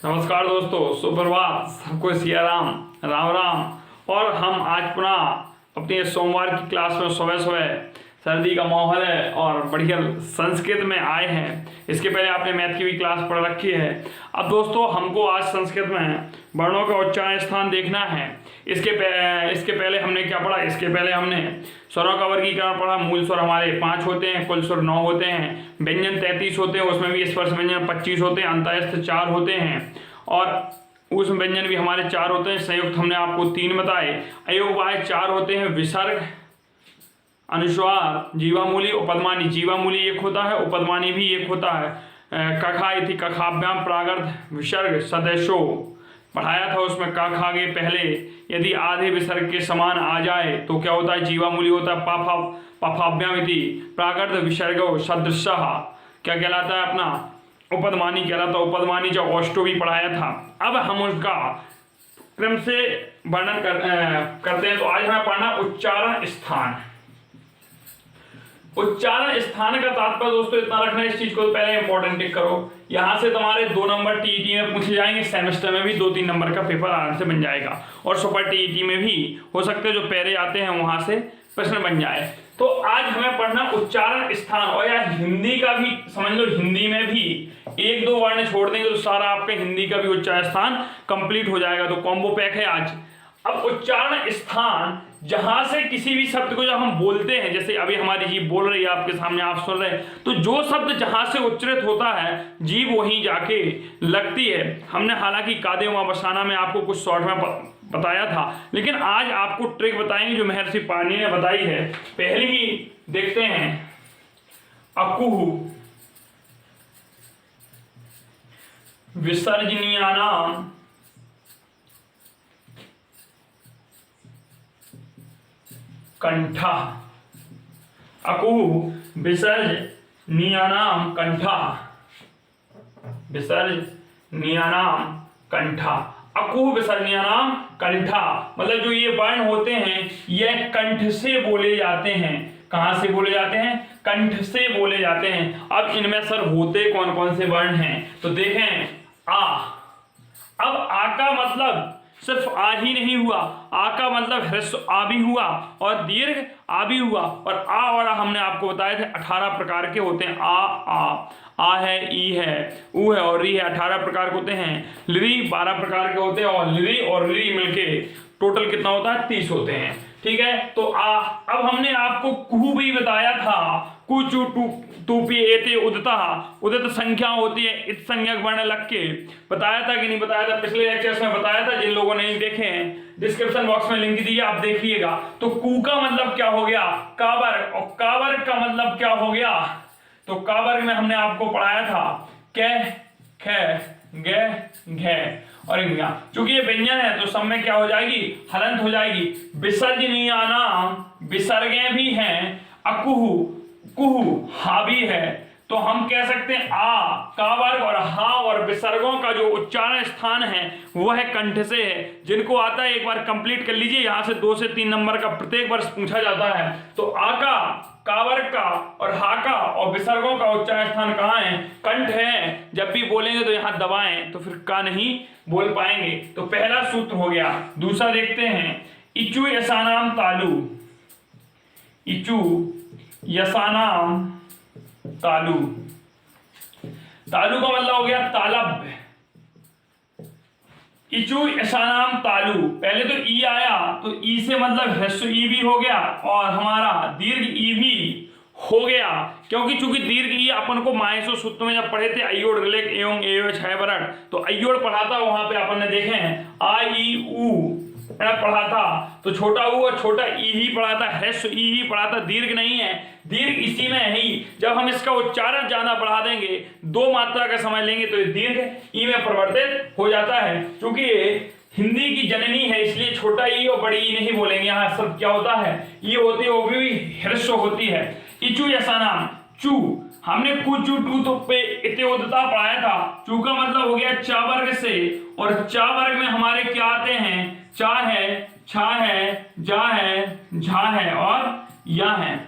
नमस्कार दोस्तों, सुप्रभात। सबको सिया राम, राम राम। और हम आज पुनः अपने सोमवार की क्लास में सुबह सुबह सर्दी का माहौल है और बढ़िया संस्कृत में आए हैं। इसके पहले आपने मैथ की भी क्लास पढ़ रखी है। अब दोस्तों हमको आज संस्कृत में वर्णों का उच्चारण स्थान देखना है। इसके पहले हमने क्या पढ़ा? इसके पहले हमने स्वरों का वर्गीकरण पढ़ा। मूल स्वर हमारे 5 होते हैं, कुल स्वर 9 होते हैं, व्यंजन 33 होते हैं, उसमें भी स्पर्श व्यंजन 25 होते हैं, अंतःस्थ 4 होते हैं और उस व्यंजन भी हमारे 4 होते हैं। संयुक्त हमने आपको 3 बताए। अयोगवाय 4 होते हैं, विसर्ग, अनुस्वार, जीवामूली, उपदमानी। जीवामूली एक होता है, उपदमानी भी एक होता है। कखा इति कखाभ्याम प्रागर्ध विसर्ग सदैशो पढ़ाया था। उसमें का खागे पहले यदि आधे विसर्ग के समान आ जाए तो क्या होता है? जीवामूली होता है। पाफाभ्याम इति प्रागर्ध विसर्गो सदृशः क्या कहलाता है? अपना उपदमानी कहलाता है। उपदमानी जो औष्टो भी पढ़ाया था। अब हम उसका क्रम से वर्णन करते हैं। तो आज हमें पढ़ना उच्चारण स्थान। उच्चारण स्थान का तात्पर्य दोस्तों इतना रखना, इस चीज को पहले इंपॉर्टेंट टिक करो। यहां से तुम्हारे 2 नंबर टीईटी में पूछे जाएंगे। सेमेस्टर में भी 2-3 नंबर का पेपर आराम से बन जाएगा और सुपर टीईटी में भी हो सकते हैं जो पैरे आते हैं वहां से प्रश्न बन जाए। तो आज हमें पढ़ना उच्चारण स्थान। और यार हिंदी का भी समझ लो, हिंदी में भी 1-2 वर्ण छोड़ देंगे तो सारा आपके हिंदी का भी उच्चारण स्थान कंप्लीट हो जाएगा। तो कॉम्बो पैक है आज। अब उच्चारण स्थान जहां से किसी भी शब्द को जब हम बोलते हैं, जैसे अभी हमारी जीभ बोल रही है आपके सामने, आप सुन रहे हैं, तो जो शब्द जहां से उच्चरित होता है जीभ वहीं जाके लगती है। हमने हालांकि कादे वहां बसाना में आपको कुछ शॉर्ट में बताया था, लेकिन आज आपको ट्रिक बताएंगे जो महर्षि पाणिनि ने बताई है। पहले ही देखते हैं अकुहु विसर्जनीयानाम कंठा। अकुहु विसर्जनीयानाम कंठा। विसर्जनीयानाम कंठा। अकुहु विसर्जनीयानाम कंठा मतलब जो ये वर्ण होते हैं यह कंठ से बोले जाते हैं। कहां से बोले जाते हैं? कंठ से बोले जाते हैं। अब इनमें सर होते कौन कौन से वर्ण हैं? तो देखें आ। अब आ का मतलब सिर्फ आ ही नहीं हुआ, आ का मतलब ह्रस्व आ भी हुआ और दीर्घ आ भी हुआ। और आ और आ हमने आपको बताए थे 18 प्रकार के होते हैं। आ है, ई है, ऊ है और री है। 18 प्रकार के होते हैं। लिरी 12 प्रकार के होते हैं और लिरी और री मिलके टोटल कितना होता है? 30 होते हैं। ठीक है। तो अब हमने आपको कुहू भी बताया था। कुचु टूपी एते उदता उदित संख्या होती है इत संज्ञक वर्ण लग के। बताया था कि नहीं बताया था? पिछले लेक्चर्स में बताया था। जिन लोगों ने नहीं देखे हैं डिस्क्रिप्शन बॉक्स में लिंक दिया, आप देखिएगा। तो कू का मतलब क्या हो गया? काबर। और काबर का मतलब क्या हो गया? तो काबर में हमने आपको पढ़ाया था कै, ख, ग, घ और इंगा। चूंकि ये व्यंजन है तो सब में क्या हो जाएगी? हलंत हो जाएगी। विसर्जनीयानाम विसर्गें भी हैं। अकुहु कुहु हा भी है। तो हम कह सकते हैं आ का वर्ग और हा और विसर्गों का जो उच्चारण स्थान है वह कंठ से है। जिनको आता है एक बार कंप्लीट कर लीजिए। यहां से 2 से 3 नंबर का प्रत्येक वर्ष पूछा जाता है। तो आ का वर्ग का और हा का और विसर्गों का उच्चारण स्थान कहाँ है? कंठ है। जब भी बोलेंगे तो यहां दबाएं तो फिर का नहीं बोल पाएंगे। तो पहला सूत्र हो गया। दूसरा देखते हैं इचु यसानाम तालु। इचु यसानाम तालु। तालु का मतलब हो गया तालब। इचु यसानाम तालु। पहले तो ई आया तो ई से मतलब ह्रस्व ई भी हो गया और हमारा दीर्घ ई भी हो गया। क्योंकि चूंकि दीर्घ ई अपन को मायसो सूत्र में जब पढ़े थे अयोड़ रिलेक एवं एवं छह वर्ण, तो अयोड़ पढ़ा था वहां पे अपन ने देखे हैं आ ई ऊ पढ़ा था। तो छोटा ऊ और छोटा ई ही पढ़ा था, ह्रस्व ई ही पढ़ा था, दीर्घ नहीं है। दीर्घ इसी में है ही। जब हम इसका उच्चारण ज्यादा बढ़ा देंगे, 2 मात्रा का समय लेंगे तो ये दीर्घ ई में परिवर्तित हो जाता है। क्योंकि हिंदी की जननी है इसलिए छोटा ई और बड़ी ई नहीं बोलेंगे। यहाँ सब क्या होता है? ई होती है, वो भी ह्रस्व होती है। इचु यसानाम चू। हमने कुचु टू तो पे इत्योदता पढ़ाया था। चू का मतलब हो गया चा वर्ग से और चा वर्ग में हमारे क्या आते हैं? चा है, छा है, जा है, झा है और या है।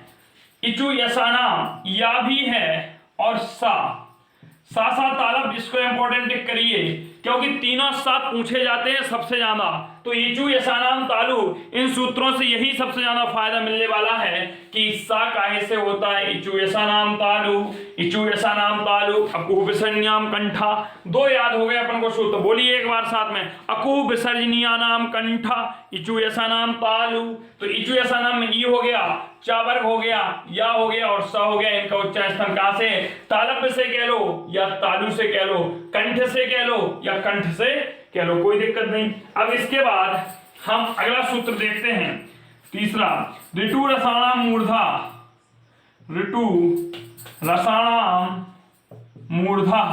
इचु यसाना या भी है और सा। सा सा तालब, इसको इंपॉर्टेंट टिक करिए क्योंकि तीनों साथ पूछे जाते हैं सबसे ज्यादा। तो इचू यसानाम तालु, इन सूत्रों से यही सबसे ज्यादा फायदा मिलने वाला है कि सा काहे से होता है इचू यसानाम तालु, इचू यसानाम तालु अकुह विसर्जनीयाम कंठा। दो याद हो गए अपन को सूत्र, बोलिए एक बार साथ में, अकुह विसर्जनीयानाम कंठा इचू यसानाम तालु। तो इचू यसानाम में ई हो गया, चा वर्ग हो गया, या हो गया और सा हो गया। इनका उच्चारण स्थान कहां से, तालब से कह लो या तालु से कह लो, कंठ से कह लो या कंठ से कह लो, कोई दिक्कत नहीं। अब इसके बाद हम अगला सूत्र देखते हैं, तीसरा, ऋतु रसाणाम मूर्धा, ऋतु रसाणाम मूर्धा।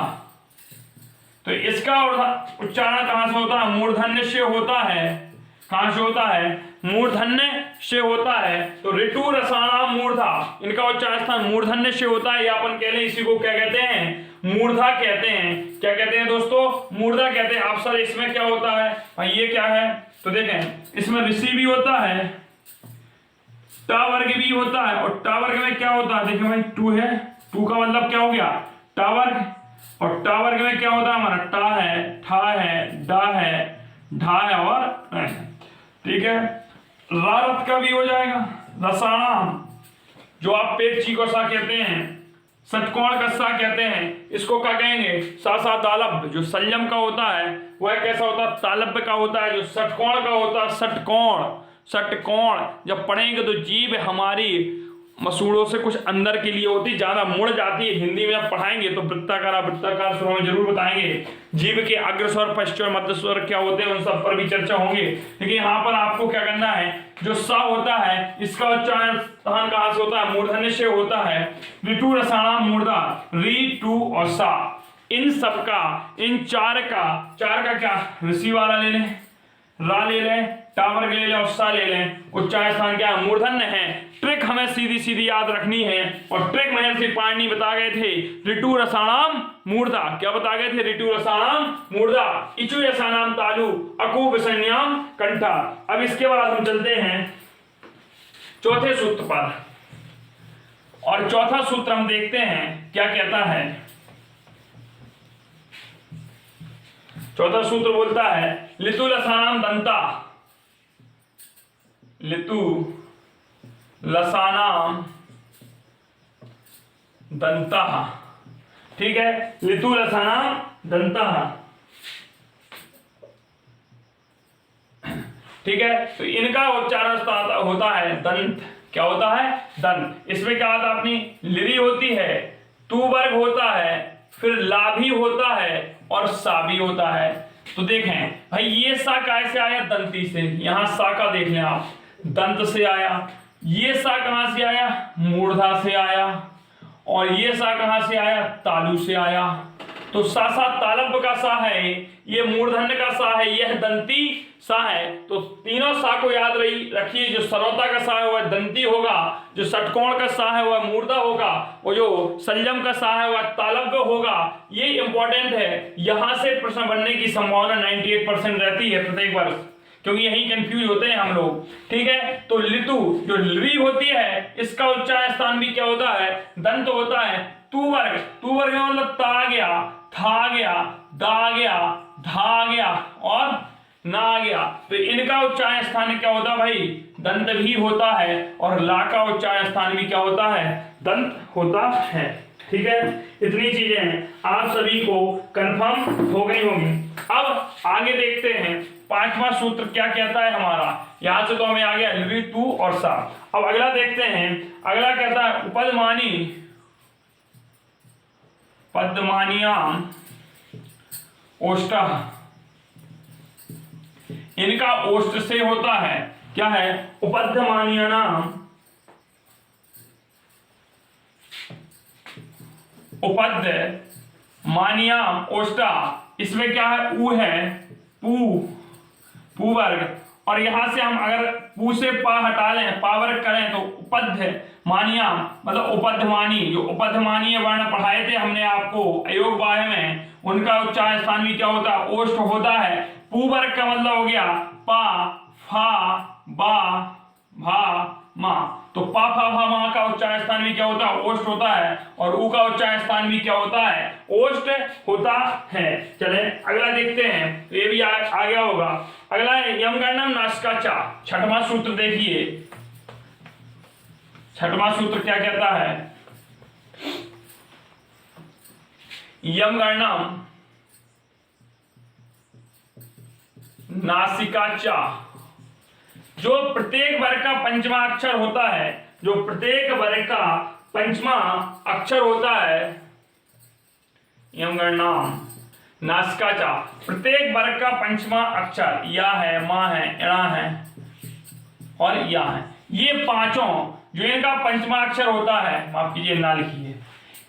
तो इसका उच्चारण कहां से होता है, मूर्धन्य से होता है। कहां से होता है, मूर्धन्य से होता है। तो ऋतु रसाणाम मूर्धा, इनका उच्चारण स्थान मूर्धन्य से होता है, या अपन कह लें इसी को क्या कहते हैं, मूर्धा कहते हैं। क्या कहते हैं दोस्तों, मूर्धा कहते हैं। आप सर इसमें क्या होता है भाई, ये क्या है, तो देखें इसमें ऋषि भी होता है, टा वर्ग भी होता है, और टा वर्ग में क्या होता है, देखिए भाई टू है, टू का मतलब क्या हो गया, टा वर्ग, और टा वर्ग में क्या होता है हमारा, टा है, ठा है, डा है, ढा है और ठीक है। रारत का भी हो जाएगा, रसाणाम, जो आप पेट ची को सा कहते हैं, षटकोण का सा कहते हैं, इसको क्या कहेंगे, सा सा तालब। जो संयम का होता है वह कैसा होता है, तालब का होता है। जो षटकोण का होता है, षटकोण, षटकोण जब पढ़ेंगे तो जीभ हमारी मसूड़ों से कुछ अंदर के लिए होती, ज्यादा मुड़ जाती है। हिंदी में जब पढ़ाएंगे तो वृत्ताकार स्वरों में जरूर बताएंगे। जीभ के अग्रस्वर, पश्चर, मध्य स्वर क्या होते हैं, उन सब पर भी चर्चा होंगी। लेकिन यहाँ पर आपको क्या करना है, जो सा होता है इसका उच्चारण स्थान कहां से होता है, मूर्धन्य से होता है। ऋतु रसाणाम मूर्धा, री, टू और सा, इन सबका, इन चार का क्या, ऋषि वाला ले लें, रा ले लें, टावर ले लें और सा ले लें। उच्चारण स्थान क्या है, मूर्धन्य है। ट्रिक हमें सीधी सीधी याद रखनी है, और ट्रिक महर्षि पाणिनि बता गए थे, ऋतु रसाणाम मूर्धा। क्या बता गए थे, ऋतु रसाणाम मूर्धा, इचु यसानाम तालु अकु विसर्जनीयाम कंठा। अब इसके बाद हम चलते हैं चौथे सूत्र पर, और चौथा सूत्र हम देखते हैं क्या कहता है। चौथा सूत्र बोलता है, लितु लसानाम दंता, लितु लसानाम दंता। ठीक है, लितु लसानाम दंता। ठीक है, तो इनका उच्चारण होता है दंत। क्या होता है, दंत। इसमें क्या होता है, अपनी लिरी होती है, तू वर्ग होता है, फिर ला भी होता है और सा भी होता है। तो देखें भाई, ये सा कैसे आया, दंती से। यहां सा का देख लें आप, दंत से आया। ये सा कहां से आया, मूर्धा से आया। और ये सा कहां से आया, तालु से आया। तो सा सा तालब का सा है, ये मूर्धन्य का सा है, यह दंती सा है। तो तीनों सा को याद रखिए, जो सरौता का सा है वह दंती होगा, जो षटकोण का सा है वह मूर्धा होगा, और जो संयम का सा है वह तालब होगा। ये इंपॉर्टेंट है, यहां से प्रश्न बनने की संभावना 98% रहती है प्रत्येक वर्ष, क्योंकि यही कंफ्यूज होते हैं हम लोग। ठीक है, तो लितु जो ली होती है, इसका उच्चारण स्थान भी क्या होता है, दंत होता है। तू वर्ग में मतलब ता गया, था गया, दा गया, धा गया और ना गया। तो इनका उच्चारण स्थान क्या होता है भाई, दंत भी होता है, और ला का उच्चारण स्थान भी क्या होता है, दंत होता है। ठीक है, इतनी चीजें हैं, आप सभी को कंफर्म हो गई होंगी। अब आगे देखते हैं, पांचवा सूत्र क्या कहता है हमारा। यहां से तो हमें आ गया ली, तू और सा। अब अगला देखते हैं, अगला कहता है उपदमानी, पद्मानियाम ओष्टा। इनका ओष्ट से होता है, क्या है, उपद्यमानिया नाम, उपद्य मानियाम ओष्टा। इसमें क्या है, ऊ है, पू वर्ग, और यहां से हम अगर पू से पा हटा लें, पा वर्ग करें, तो उपद्य मानियाम मतलब उपद्यमानी। जो उपद्यमानीय वर्ण पढ़ाए थे हमने आपको अयोग बाह्य में, उनका उच्चारण स्थान भी क्या होता है, ओष्ठ होता है। पू वर्ग का मतलब हो गया पा, फा, बा, भा, मा। तो पा फा फा मा का उच्चारण स्थान भी क्या होता है, ओष्ठ होता है, और ऊ का उच्चारण स्थान भी क्या होता है, ओष्ठ होता है। चले अगला देखते हैं, तो ये भी आ गया होगा। अगला है यम गणनम नासिका चा। छठवां सूत्र देखिए, छठवां सूत्र क्या कहता है, यम गणनम नासिका चा। जो प्रत्येक वर्ग का पंचमा अक्षर होता है, जो प्रत्येक वर्ग का पंचमा अक्षर होता है, यम गणनम नासिका चा, प्रत्येक वर्ग का पंचमा अक्षर या है, मा है, इणा है और या है। ये पांचों जो इनका पंचमा अक्षर होता है, माफ कीजिए ना लिखिए,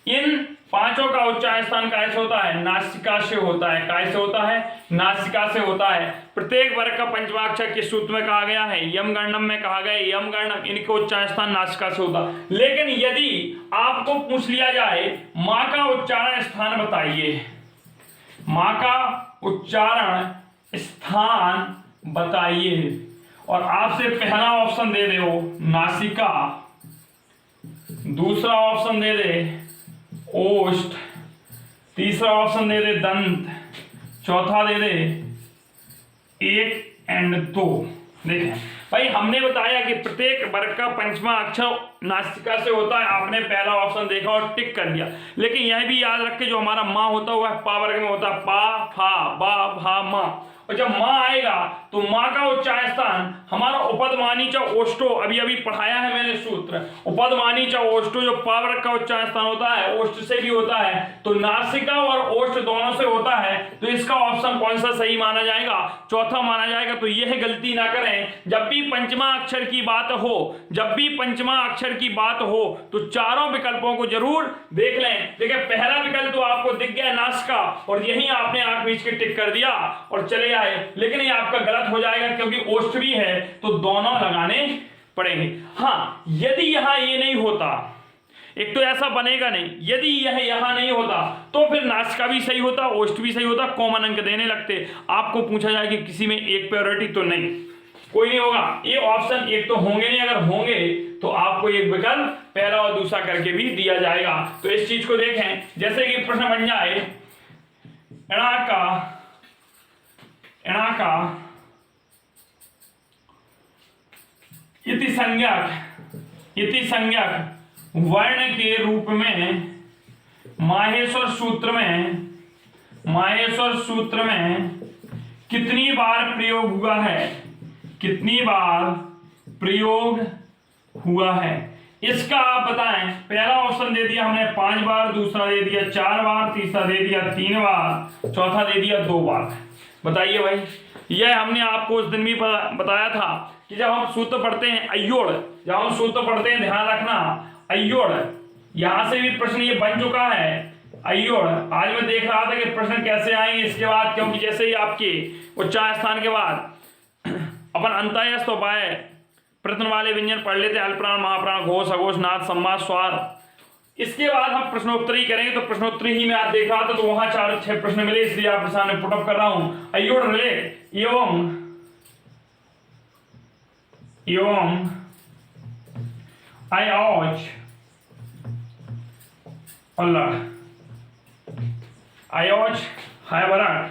इन पांचों का उच्चारण स्थान कैसे होता है, नासिका से होता है। कैसे होता है, नासिका से होता है। प्रत्येक वर्ग का पंचमा अक्षर किस सूत्र में कहा गया है, यम गणनम में कहा गया है। यम गणनम इनके उच्चारण स्थान नासिका से होता है। लेकिन यदि आपको पूछ लिया जाए मां का उच्चारण स्थान बताइए, मां का उच्चारण स्थान बताइए, और आपसे पहला ऑप्शन दे दे वो नासिका, दूसरा ऑप्शन दे दे ओष्ठ, तीसरा ऑप्शन दे दे दंत, चौथा दे दे एक एंड दो। देखें भाई, हमने बताया कि प्रत्येक वर्ग का पंचमा अक्षर नासिका से होता है, आपने पहला ऑप्शन देखा और टिक कर दिया। लेकिन यह भी याद रखें, जो हमारा मां होता हुआ पा वर्ग में होता है, पा फा बा भा मा, और जब मां आएगा तो मां का उच्चारण स्थान हमारा उपदमानी च ओष्ठो, अभी अभी पढ़ाया है मैंने सूत्र, उपदमानी च ओष्ठो, जो पा वर्ग का उच्चारण स्थान होता है ओष्ठ से भी होता है, तो नासिका और ओष्ठ दोनों से होता है। तो इसका ऑप्शन कौन सा सही माना जाएगा, चौथा माना जाएगा। तो यह गलती ना करें, जब भी पंचमा अक्षर की बात हो, जब भी पंचमा अक्षर की बात हो तो चारों विकल्पों को जरूर देख लें। देखिए पहला विकल्प तो आपको दिख गया नासिका, और यही आपने आंख बीच के टिक कर दिया और चले आए। लेकिन ये आपका गलत हो जाएगा, क्योंकि ओष्ठ भी है तो दोनों लगाने पड़ेंगे। हाँ, यदि यहां ये नहीं होता, एक तो ऐसा बनेगा नहीं, यदि यह यहां नहीं होता तो फिर नासिका भी सही होता, ओष्ठ भी सही होता, कॉमन अंक देने लगते। आपको पूछा जाए कि किसी में एक प्रायोरिटी, तो नहीं, कोई नहीं होगा। ये ऑप्शन एक तो होंगे नहीं, अगर होंगे तो आपको एक विकल्प पहला और दूसरा करके भी दिया जाएगा। तो इस चीज को देखें, जैसे कि प्रश्न बन जाए इणा का इति संज्ञक वर्ण के रूप में माहेश्वर सूत्र में कितनी बार प्रयोग हुआ है, कितनी बार प्रयोग हुआ है, इसका आप बताएं। पहला ऑप्शन दे दिया हमने 5 बार, दूसरा दे दिया 4 बार, तीसरा दे दिया 3 बार, चौथा दे दिया 2 बार। बताइए भाई, यह हमने आपको उस दिन भी बताया था कि जब हम सूत्र पढ़ते हैं अयोड़, जब हम सूत्र पढ़ते हैं, ध्यान रखना अयोड़, यहां से भी प्रश्न ये बन चुका है अयोड़। आज मैं देख रहा था कि प्रश्न कैसे आएंगे इसके बाद, क्योंकि जैसे ही आपके उच्चारण स्थान के बाद अपन अंतःस्थ उपाय प्रश्न वाले व्यंजन पढ़ लेते हैं, अल्पप्राण, महाप्राण, घोष, अघोष, नाद, सम्मा, स्वर, इसके बाद हम प्रश्नोत्तरी करेंगे। तो प्रश्नोत्तरी ही में आप देख रहा था, तो वहां 4-6 प्रश्न मिले, इसलिए आपके सामने पुटअप कर रहा हूं। अयोड़ रिलेट एवं अयौज अयौज हैवरट,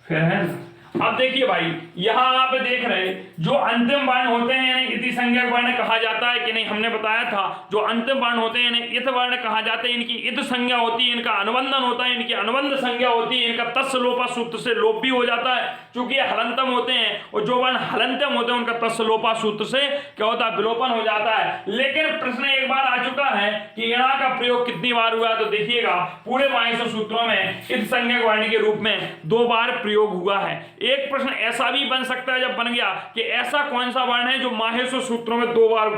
फिर है। अब देखिए भाई, यहां आप देख रहे जो अंतिम वर्ण होते हैं इन्हें इति संज्ञक वर्ण कहा जाता है कि नहीं, हमने बताया था जो अंतिम वर्ण होते हैं इन्हें इत वर्ण कहा जाता है। इनकी इत संज्ञा होती है, इनका अनुबंधन होता है, इनकी अनुबंध संज्ञा होती है, इनका तस् लोपा सूत्र से लोप भी हो जाता है, क्योंकि ये हलंतम होते हैं, और जो वर्ण हलंतम होते हैं उनका तस् लोपा सूत्र से क्या होता है, विलोपन हो जाता है। लेकिन प्रश्न एक बार आ चुका है कि इणा का प्रयोग कितनी बार हुआ, तो देखिएगा पूरे माहेश्वर सूत्रों में इत संज्ञक वर्ण के रूप में 2 बार प्रयोग हुआ है। एक प्रश्न ऐसा भी बन सकता है जब बन गया कि ऐसा कौन सा वर्ण है जो माहेश्वर सूत्रों में 2 बार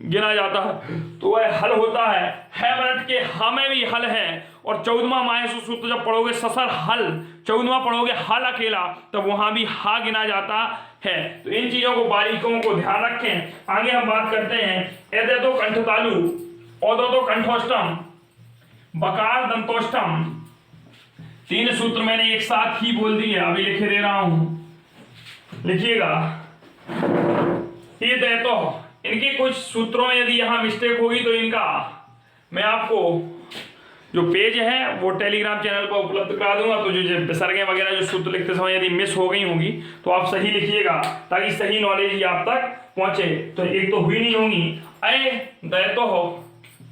गिना जाता है, तो वह हल होता है। हैवरट के हा में भी हल है, और 14वां माहेश्वर सूत्र जब पढ़ोगे ससर हल, 14वां पढ़ोगे हल अकेला, तब वहां भी हा गिना जाता है। तो इन चीजों को, बारीकों को ध्यान रखें। आगे हम बात करते हैं एदेतो कंठतालु, ओदोतो कंठोष्टम, बकार दंतोष्टम। 3 सूत्र मैंने एक साथ ही बोल दिए, अभी लिखे दे रहा हूं, लिखिएगा। ये तो इनके कुछ सूत्रों में यदि यहाँ मिस्टेक होगी तो इनका मैं आपको जो पेज है वो टेलीग्राम चैनल पर उपलब्ध करा दूंगा। तो जो विसर्गें वगैरह जो सूत्र लिखते समय यदि मिस हो गई होंगी तो आप सही लिखिएगा ताकि सही नॉलेज ही आप तक पहुंचे। तो एक तो हुई नहीं होंगी अय दैतो हो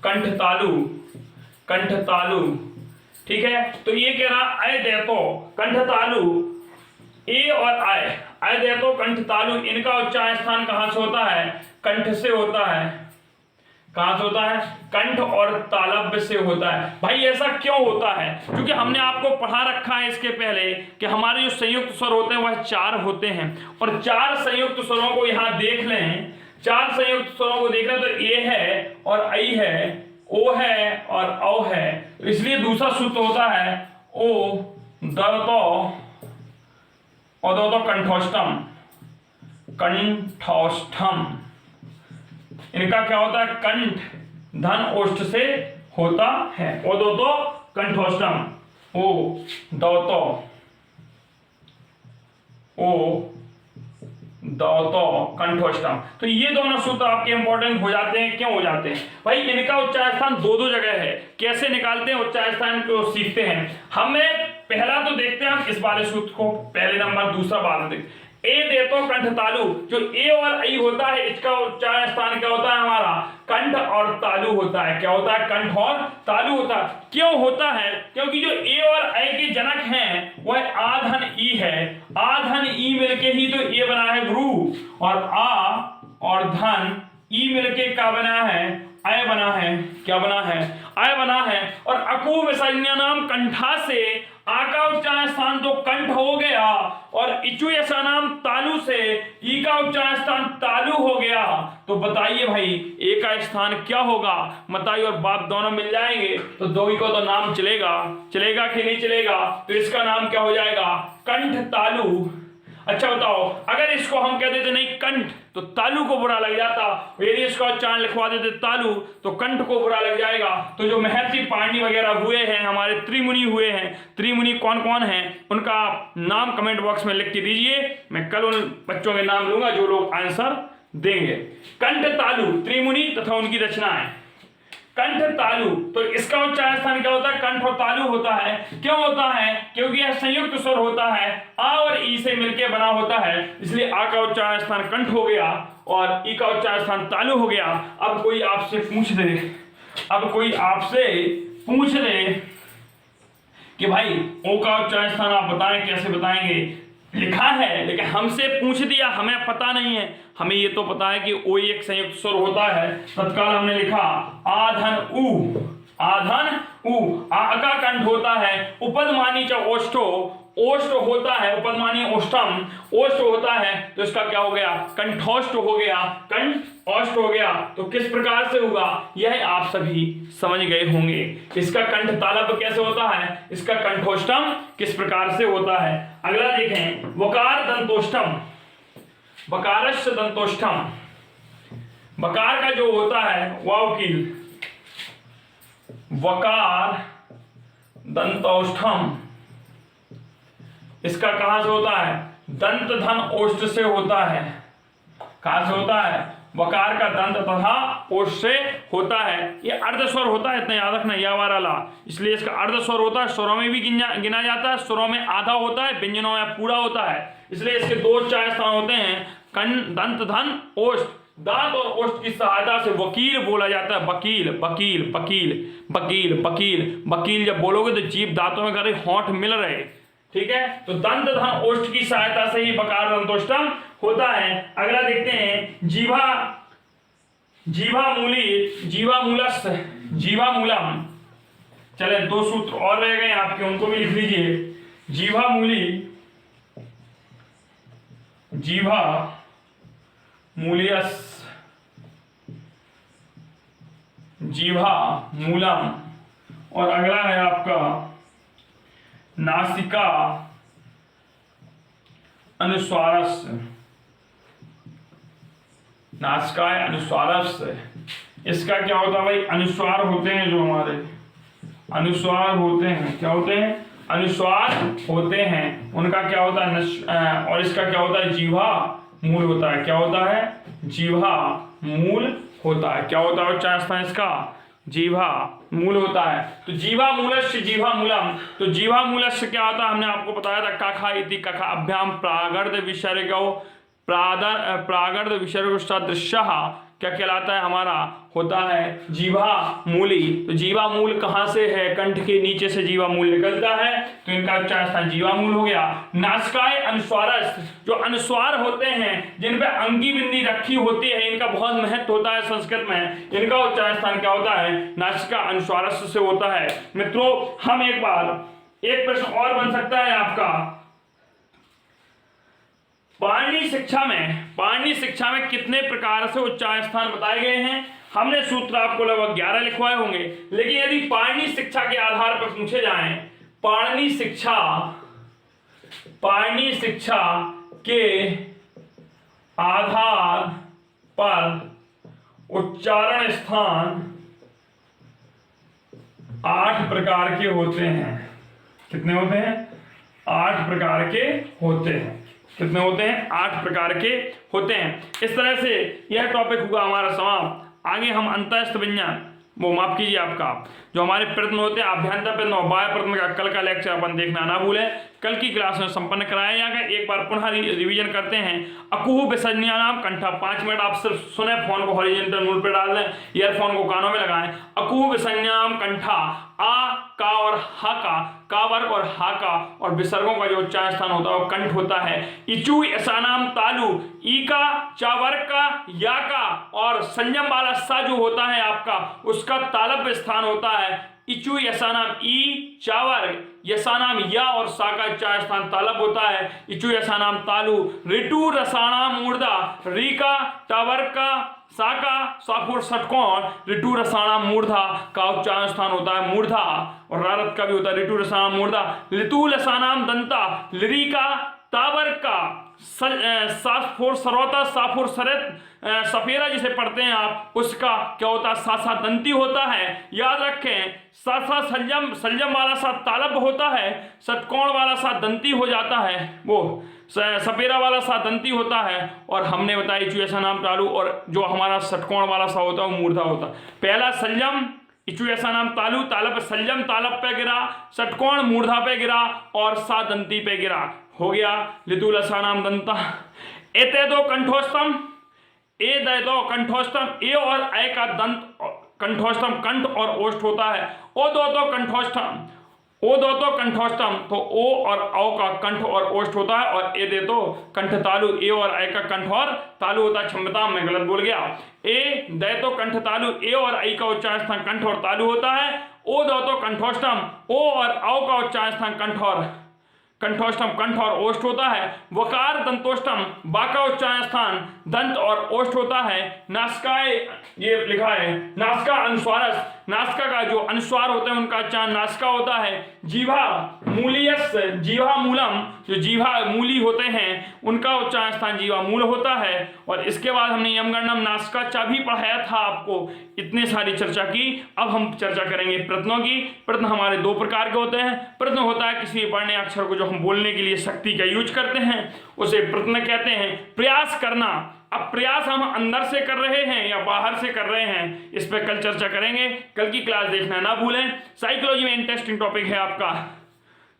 कंठ तालु, कंठ तालु, ठीक है। तो ये कह रहा अय दैतो कंठ तालु, ए और अय दैतो कंठ तालु, इनका उच्चारण स्थान कहां से होता है? कंठ से होता है। कहां से होता है? कंठ और तालव्य से होता है। भाई ऐसा क्यों होता है? क्योंकि हमने आपको पढ़ा रखा है इसके पहले कि हमारे जो संयुक्त स्वर होते हैं वह 4 होते हैं और 4 संयुक्त स्वरों को यहां देख लें, 4 संयुक्त स्वरों को देख लें तो ए है और ऐ है, ओ है और औ है। तो इसलिए दूसरा सूत्र होता है ओ दतो और दो कंठोष्टम, कंठोष्टम। इनका क्या होता है? कंठ धन ओष्ठ से होता है। ओ दो तो कंठोष्टम, ओ दो तो कंठोष्टम। तो ये दोनों सूत्र आपके इंपॉर्टेंट हो जाते हैं। क्यों हो जाते हैं भाई? इनका उच्चारण स्थान दो जगह है। कैसे निकालते हैं उच्चारण स्थान को सीखते हैं। हमें पहला तो देखते हैं हम इस वाले सूत्र को, पहले नंबर। दूसरा बात देखते ए देतो कंठ तालु, जो ए और ऐ होता है इसका उच्चारण स्थान क्या होता है हमारा? कंठ और तालु होता है। क्या होता है? कंठ और तालु होता है। क्यों होता है? क्योंकि जो ए और ऐ के जनक हैं वह आधन ई है। आधन ई मिलके ही तो ए बना है गुरु, और आ और धन ई मिलके क्या बना है? आय बना है। क्या बना है? आय बना है। और अकू विसर्जनीय नाम कंठा से आ का उच्चारण स्थान तो कंठ हो गया और इचु ऐसा नाम तालु से ई का उच्चारण स्थान तालु हो गया। तो बताइए भाई ए का स्थान क्या होगा? मताई और बाप दोनों मिल जाएंगे तो दो ही को तो नाम चलेगा, चलेगा कि नहीं चलेगा? तो इसका नाम क्या हो जाएगा? कंठ तालु। अच्छा बताओ, अगर इसको हम कह देते नहीं कंठ तो तालु को बुरा लग जाता, यदि इसका उच्चारण लिखवा देते तालु तो कंठ को बुरा लग जाएगा। तो जो महर्षि पाणिनि वगैरह हुए हैं, हमारे त्रिमुनि हुए हैं, त्रिमुनि कौन कौन हैं उनका नाम कमेंट बॉक्स में लिख के दीजिए। मैं कल उन बच्चों के नाम लूंगा जो लोग आंसर देंगे। कंठ तालु त्रिमुनि तथा उनकी रचनाएं। कंठ तालु, तो इसका उच्चारण स्थान क्या होता है? कंठ और तालु होता है। क्यों होता है? क्योंकि यह संयुक्त स्वर होता है, आ और ई से मिलकर बना होता है, इसलिए आ का उच्चारण स्थान कंठ हो गया और ई का उच्चारण स्थान तालु हो गया। अब कोई आपसे पूछ दे कि भाई ओ का उच्चारण स्थान आप बताएं, कैसे बताएंगे? लिखा है लेकिन हमसे पूछ दिया, हमें पता नहीं है। हमें ये तो पता है कि ओ एक संयुक्त स्वर होता है। तत्काल हमने लिखा आधन उ, आधन उ। आ का कंठ होता है। उपदमानी च ओष्ठो, ओष्ठ होता है। उपदमानी ओष्ठम, ओष्ठ होता है तो इसका क्या हो गया? कंठोष्ठ हो गया, कंठोष्ठ हो गया। तो किस प्रकार से होगा यह आप सभी समझ गए होंगे। इसका कंठ तालव्य कैसे होता है, इसका कंठोष्ठम किस प्रकार से होता है। अगला देखें, वकार दंतोष्ठम, वकारस्य दंतोष्ठम। वकार का जो होता है वावकील, वकार दंतोष्ठम, इसका कहां से होता है? दंत धन ओष्ठ से होता है। कहां से होता है? वकार का दंत तथा ओष्ठ से होता है। ये अर्धस्वर होता है, इतना याद रखना, या वाला ला। इसलिए इसका अर्धस्वर होता है। स्वरों में भी गिना जाता है, स्वरों में आधा होता है, व्यंजनों में पूरा होता है। इसलिए इसके दो उच्चारण स्थान होते हैं, कन दंत धन ओष्ठ। दांत और ओष्ठ की सहायता से वकील बोला जाता है। वकील, वकील, वकील, वकील, वकील, वकील जब बोलोगे तो जीभ दांतों में करे होंठ मिल रहे, ठीक है। तो दंत धन ओष्ठ की सहायता से ही वकार दंतोष्ठम होता है। अगला देखते हैं, जीवा, जीवा मूली, जीवा मूलस, जीवा मूलम। चले दो सूत्र और रह गए आपके, उनको भी लिख लीजिए। जीवा मूली, जीवा मूलियस, जीवा मूलम। और अगला है आपका नासिका अनुस्वारस, नासिका अनुस्वारस। इसका क्या होता है भाई? अनुस्वार होते हैं, जो हमारे अनुस्वार होते हैं, क्या होते हैं? अनुस्वार होते हैं, उनका क्या होता है? और इसका क्या होता है? जीवा मूल होता है। क्या होता है? जीवा मूल होता है। क्या होता है उच्चारण स्थान इसका? जीवा मूल होता है। तो जीवा मूलस्य जीवा मूलम, तो जीवा मूलस्य क्या होता है? हमने आपको बताया था कखा इति कखा अभ्याम प्रागर्ध विसर्गो प्रागर्ध विसर्ग सदृश क्या कहलाता है? हमारा होता है जीवा मूली। तो जीवा मूल कहाँ से है? कंठ के नीचे से जीवा मूल निकलता है, तो इनका उच्चारण स्थान जीवा मूल हो गया। नासिकाय अनुस्वारस्थ, जो अनुस्वार होते हैं जिन पे अंगी बिंदी रखी होती है, इनका बहुत महत्व होता है संस्कृत में। इनका उच्चारण स्थान क्या होता है? नासिका अनुस्वारस्थ से होता है। मित्रों, हम एक प्रश्न और बन सकता है आपका, पाणिनि शिक्षा में कितने प्रकार से उच्चारण स्थान बताए गए हैं? हमने सूत्र आपको लगभग 11 लिखवाए होंगे, लेकिन यदि पाणिनि शिक्षा के आधार पर पूछे जाएं, पाणिनि शिक्षा के आधार पर उच्चारण स्थान 8 प्रकार के होते हैं। कितने होते हैं? 8 प्रकार के होते हैं। कितने होते हैं? 8 प्रकार के होते हैं। इस तरह से यह टॉपिक हुआ हमारा समाप्त। आगे हम अंतःस्थ व्यंजन, वो माफ कीजिए, आपका जो हमारे प्रश्न होते हैं अभ्यंतर प्रश्न और बाह्य प्रश्न का कल का लेक्चर अपन देखना ना भूलें। कल की क्लास में संपन्न कराया जाएगा। एक बार पुनः रिवीजन करते हैं। अकुह विसर्जनीय नाम कंठा, 5 मिनट आप सिर्फ सुने, फोन को हॉरिजॉन्टल मूड पे डाल दें, ईयरफोन को कानों में लगाएं। अकुह विसर्जनीय नाम कंठा, आ का और हा का वर्ग और हा का और विसर्गों का जो उच्चारण स्थान होता है वो कंठ होता है। इचु ऐसा नाम तालु, ई का, चा वर्ग का, या का और संयम वाला सा जो होता है आपका, उसका तालव्य स्थान होता है। इचु यसानाम ई, चावर्ग यसानाम या और सा का उच्चारण स्थान तालब होता है। इचु यसानाम तालु, ऋतु रसाणाम मूर्धा, री का, टावर्ग का, सा का, साफोर षटकोण, ऋतु रसाणाम मूर्धा का उच्चारण स्थान होता है मूर्धा, और रारत का भी होता है ऋतु रसाणाम मूर्धा। ऋतु लसानाम दंता, लिरी का, तावर्ग का, साफोर सरोता, साफोर सरेत, सफेरा जिसे पढ़ते हैं आप, उसका क्या होता है? सासा दंती होता है। याद रखें, सासा संयम वाला सा तालब होता है, षटकोण वाला सा दंती हो जाता है, वो सपेरा वाला सा दंती होता है। और हमने बताया इचु ऐसा नाम तालु, और जो हमारा षटकोण वाला सा होता है वो मूर्धा होता है। पहला संयम इचु ऐसा नाम तालु, तालब संयम तालब पे गिरा, षटकोण मूर्धा पे गिरा और सा दंती पे गिरा, हो गया लितु लसा नाम दंता। एते दो कंठोस्तम, ए दे दो कंठोस्तम, ए और ए का दंत कंठोस्तम कंठ और ओष्ठ होता है। ओ दो तो कंठोस्तम, ओ दो तो कंठोस्तम, तो ओ और औ का कंठ और ओष्ठ होता है। और ए दे तो कंठ तालु, ए और ए का कंठ और तालु होता है। क्षमता मैं गलत बोल गया। ए दे तो कंठ तालु, ए और आई का उच्चारण स्थान कंठ और तालु होता है। ओ दो तो कंठोस्तम, ओ और औ का उच्चारण स्थान कंठोष्टम कंठ और ओष्ठ होता है। वकार दंतोष्टम, बा का उच्चारण स्थान दंत और ओष्ठ होता है। नासिकाय, ये लिखा है नासिका अनुस्वारस, नासिका का जो अनुस्वार होते हैं उनका उच्चारण नासिका होता है। जीवा मूलियस, जीवा मूलम, जो जीवा मूली होते हैं उनका उच्चारण स्थान जीवा मूल होता है। और इसके बाद हमने यमगणम नासिका चा भी पढ़ाया था आपको। इतने सारी चर्चा की। अब हम चर्चा करेंगे प्रश्नों की। प्रश्न हमारे 2 प्रकार के होते हैं। प्रश्न होता है किसी वर्ण अक्षर को जो हम बोलने के लिए शक्ति का यूज करते हैं, उसे प्रश्न कहते हैं। प्रयास करना, अब प्रयास हम अंदर से कर रहे हैं या बाहर से कर रहे हैं, इस पर कल चर्चा करेंगे। कल की क्लास देखना ना भूलें। साइकोलॉजी में इंटरेस्टिंग टॉपिक है आपका,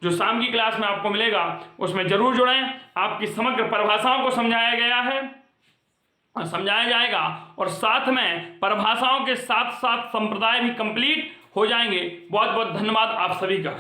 जो शाम की क्लास में आपको मिलेगा, उसमें जरूर जुड़ें। आपकी समग्र परिभाषाओं को समझाया गया है, समझाया जाएगा, और साथ में परिभाषाओं के साथ साथ संप्रदाय भी कंप्लीट हो जाएंगे। बहुत बहुत धन्यवाद आप सभी का।